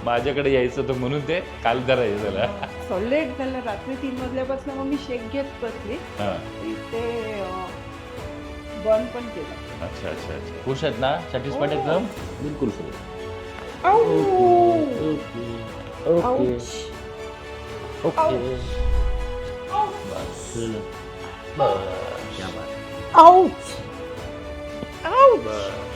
माझ्याकडे यायचं तर म्हणून ते काल जरा हे झालं. लेट झालं रात्री 3 वाजल्यापासून मग मी शेक घेत बसली. हां. ते बर्न पण केलं. अच्छा अच्छा अच्छा. खुश आहेत ना? सॅटिस्फाईड एकदम? बिलकुल फ्री. आऊ! Okay okay आऊच! ओके. बस बस. क्या बात. आऊच! आऊच! बस.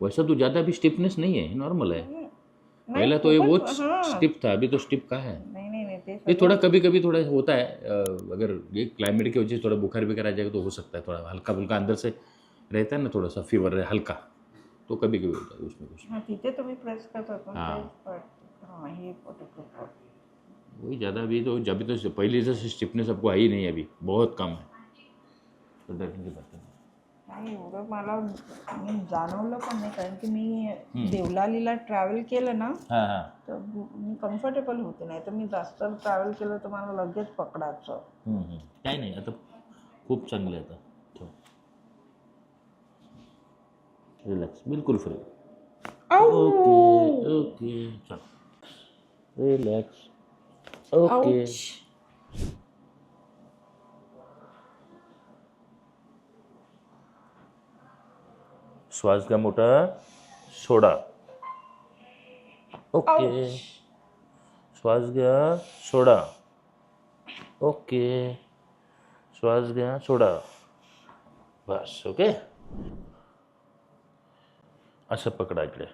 वैसा तो ज़्यादा भी स्टिफनेस नहीं है, नॉर्मल है. पहला तो ये वो स्टिफ था, अभी तो स्टिफ का है. नहीं ते ये थोड़ा कभी कभी थोड़ा होता है. अगर ये क्लाइमेट की वजह से थोड़ा बुखार बिखार आ जाएगा तो हो सकता है. थोड़ा हल्का फुल्का अंदर से रहता है ना, थोड़ा सा फीवर है हल्का, तो कभी कभी होता है उसमें कुछ. हाँ तिथे तुम्ही प्रेस करत होता. हाँ. हाँ हे फोटो. वही ज़्यादा अभी तो पहले जैसे स्टिफनेस आपको आई नहीं अभी, बहुत कम है. तो डरने की बात नहीं. नाही एवढं मला मी जाणवलं पण नाही कारण की मी देवलालीला ट्रॅव्हल केलं ना हां हां. तर मी कम्फर्टेबल होते. नाही तर मी जास्त ट्रॅव्हल केलं तर मला लगेच पकडायचं. काही नाही आता, खूप चांगलं आहे आता. ठेव. रिलॅक्स, बिलकुल फ्री. Okay okay. चल रिलॅक्स. ओके. श्वास घ्या मोठा, सोडा. ओके. श्वास घ्या, सोडा. ओके. श्वास घ्या, सोडा. बस. ओके. असं पकडा इकडे.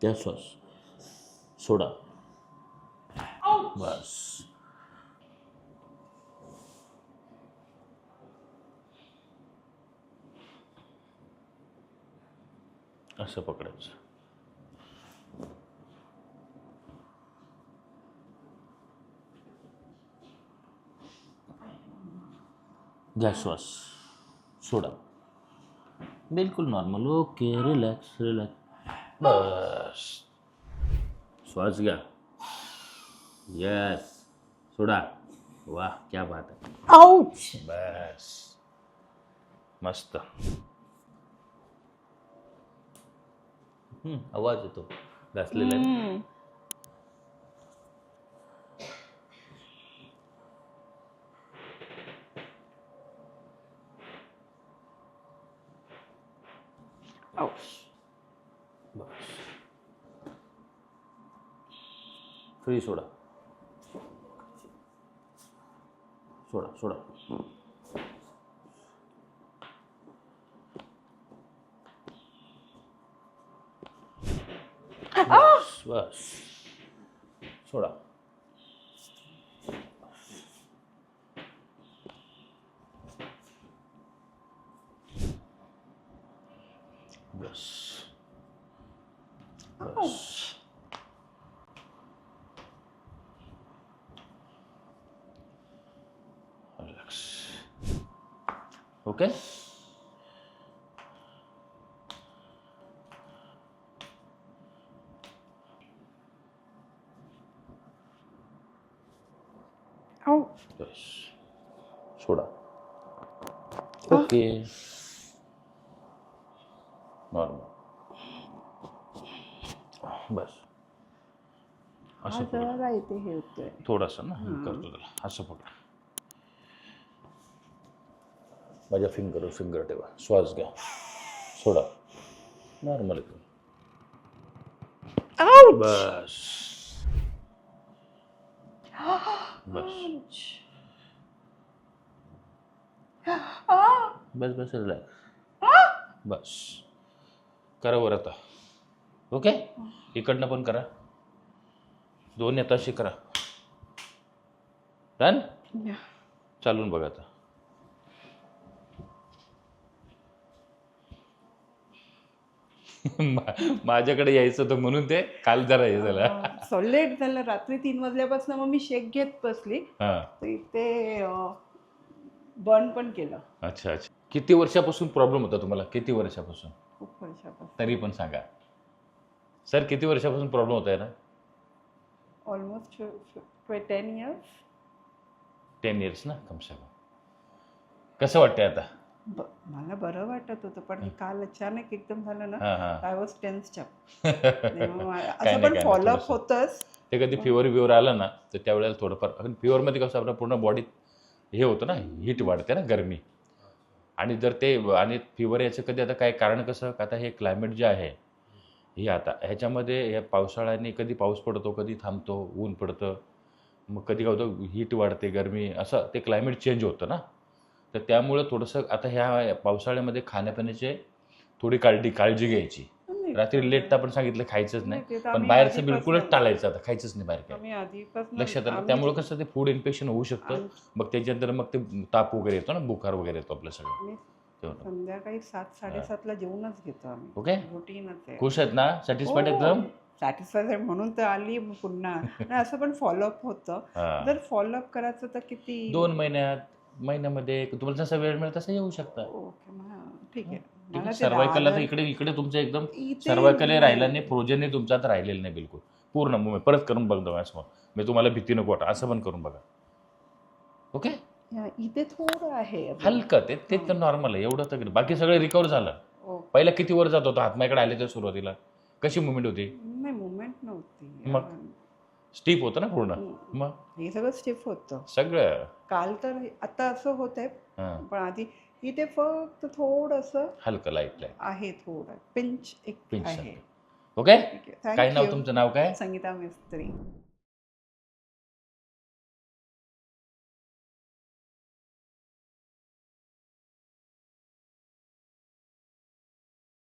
त्या श्वास सोडा. बस. असं पकडायचं. घ्या श्वास, सोडा. बिलकुल नॉर्मल. ओके. Relax relax. बस. श्वास घ्या. यस. सोडा. वाह क्या बात है. आऊच! बस. मस्त. आवाज येतो घासलेला आहे. आऊच! बस. फ्री सोडा. सोडा सोडा. बस बस. सोडा. बस बस. रिलॅक्स. ओके. बस. सोडा. ओके. नॉर्मल. बस. असं पकडा. जरा इथे हे होतंय. थोडासा ना हे करतो त्याला. असं पकडा. माझ्या फिंगर ठेवा. श्वास घ्या, सोडा. नॉर्मल एकदम. बस बस बस बस. रिलॅक्स. बस. करा वर आता. ओके. इकडनं पण करा. दोन येताशी करा. डन. या. चालून बघा आता. माझ्याकडे यायचं होतं म्हणून ते काल जरा हे झालं. लेट झालं रात्री 3 वाजल्यापासून मग मी शेक घेत बसली हां. तर इथे बर्न पण केलं. अच्छा अच्छा. किती वर्षापासून प्रॉब्लेम होता तुम्हाला? किती वर्षापासून? खूप वर्षापासून. तरी पण सांगा सर, किती वर्षापासून प्रॉब्लेम होत आहे ना? Almost 10 years. 10 इयर्स ना, कमसे कम. कसं वाटतंय आता? मला बरं वाटत होतं पण हे काल अचानक एकदम झालं ना. हां हां. I was tensed up. काय असं नाही, पण काय फॉलोअप थोडंसं. होतंच. ते कधी फिवर आलं ना तर त्यावेळेला थोडंफार, कारण फिवरमध्ये कसं आपल्या पूर्ण बॉडीत हे होतं ना, हीट वाढते ना, गरमी. आणि जर ते आणि फिवर याचं कधी आता काय कारण कसं, आता हे क्लायमेट जे आहे हे आता ह्याच्यामध्ये या पावसाळ्याने कधी पाऊस पडतो, कधी थांबतो, ऊन पडतं, मग कधी काय होतं हीट वाढते, गरमी, असं ते क्लायमेट चेंज होतं ना. तर त्यामुळं थोडंसं आता ह्या पावसाळ्यामध्ये खाण्यापिण्याचे थोडी काळजी घ्यायची. रात्री लेट तर आपण सांगितलं खायचंच नाही, ते तर पण आम्ही बाहेरचं बिलकुलच आधीपासून टाळायचं, आता खायचंच नाही बाहेर काय. आम्ही आधीपासून लक्षात आलं. त्यामुळं कसं ते फूड इन्फेक्शन होऊ शकतं. मग त्याच्यानंतर मग ते ताप वगैरे येतो ना, बुखार वगैरे येतो आपलं सगळं. आम्ही तेवढं. संध्याकाळी 7-7:30ला जेवूनच घेतो आम्ही. ओके. रुटीनच आहे. खुश आहेत ना? सॅटिस्फाईड एकदम? सॅटिस्फाय म्हणून तर आली पुन्हा. आणि असं पण फॉलोअप होतं. हां. जर फॉलोअप करायचं तर किती 2 महिन्यात, महिन्यामध्ये तुम्हाला जसा वेळ मिळेल तसं येऊ शकता. ओके ठीक आहे. मला ते सर्वायकल आता दादर इकडे तुमचं एकदम इथे सर्वायकल राहिला नाही, फ्रोजनही तुमचं आता राहिलेलं नाही बिलकुल. पूर्ण मग परत करून बघ डोळ्यासमोर. मी तुम्हाला भीती नको वाटा, असं पण करून बघा. ओके. इथे थोडं आहे अजून. हलकं ते तर नॉर्मल आहे, एवढं तर बाकी सगळं रिकवर झालं. ओके. पहिला किती वर जात होता हातमाकडे आले तर सुरुवातीला? कशी मुवमेंट होती? नाही मुवमेंट नव्हती. मग? स्टीप होतं ना पूर्ण. मग हे सगळं स्टिफ होतं. सगळं. काल तर आता असं होतंय हां. पण आधी इथे फक्त थोडंसं हलकं लाईट आहे. थोडं पिंच एक पिंच आहे. ओके. ठीक आहे. काय नाव थँक्यू. तुमचं नाव काय? संगीता मिस्त्री.